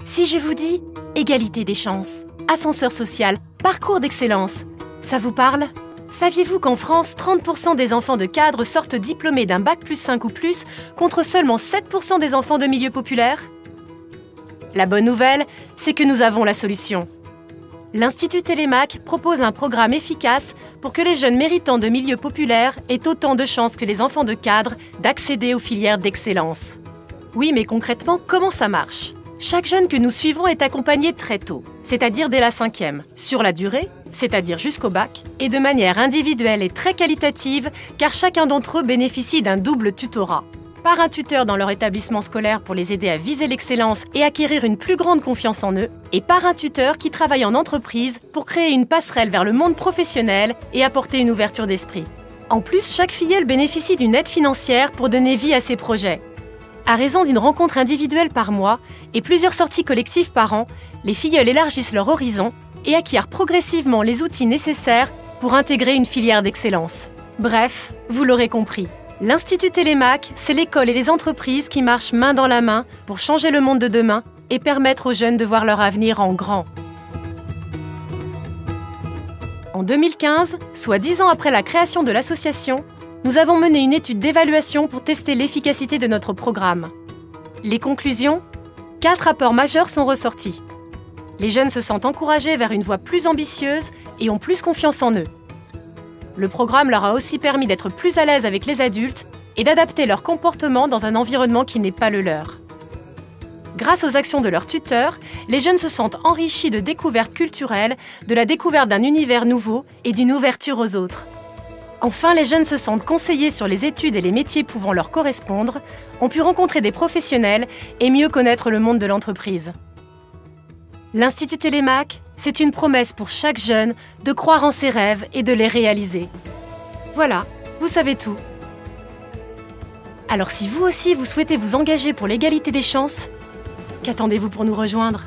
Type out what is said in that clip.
Si je vous dis égalité des chances, ascenseur social, parcours d'excellence, ça vous parle? Saviez-vous qu'en France, 30% des enfants de cadres sortent diplômés d'un bac+5 ou plus, contre seulement 7% des enfants de milieu populaire? La bonne nouvelle, c'est que nous avons la solution. L'Institut Télémac propose un programme efficace pour que les jeunes méritants de milieux populaires aient autant de chances que les enfants de cadres d'accéder aux filières d'excellence. Oui, mais concrètement, comment ça marche? Chaque jeune que nous suivons est accompagné très tôt, c'est-à-dire dès la 5e, sur la durée, c'est-à-dire jusqu'au bac, et de manière individuelle et très qualitative, car chacun d'entre eux bénéficie d'un double tutorat. Par un tuteur dans leur établissement scolaire pour les aider à viser l'excellence et acquérir une plus grande confiance en eux, et par un tuteur qui travaille en entreprise pour créer une passerelle vers le monde professionnel et apporter une ouverture d'esprit. En plus, chaque filleule bénéficie d'une aide financière pour donner vie à ses projets. À raison d'une rencontre individuelle par mois et plusieurs sorties collectives par an, les filleuls élargissent leur horizon et acquièrent progressivement les outils nécessaires pour intégrer une filière d'excellence. Bref, vous l'aurez compris. L'Institut Télémac, c'est l'école et les entreprises qui marchent main dans la main pour changer le monde de demain et permettre aux jeunes de voir leur avenir en grand. En 2015, soit 10 ans après la création de l'association, nous avons mené une étude d'évaluation pour tester l'efficacité de notre programme. Les conclusions? 4 apports majeurs sont ressortis. Les jeunes se sentent encouragés vers une voie plus ambitieuse et ont plus confiance en eux. Le programme leur a aussi permis d'être plus à l'aise avec les adultes et d'adapter leur comportement dans un environnement qui n'est pas le leur. Grâce aux actions de leurs tuteurs, les jeunes se sentent enrichis de découvertes culturelles, de la découverte d'un univers nouveau et d'une ouverture aux autres. Enfin, les jeunes se sentent conseillés sur les études et les métiers pouvant leur correspondre, ont pu rencontrer des professionnels et mieux connaître le monde de l'entreprise. L'Institut Télémac, c'est une promesse pour chaque jeune de croire en ses rêves et de les réaliser. Voilà, vous savez tout. Alors si vous aussi vous souhaitez vous engager pour l'égalité des chances, qu'attendez-vous pour nous rejoindre ?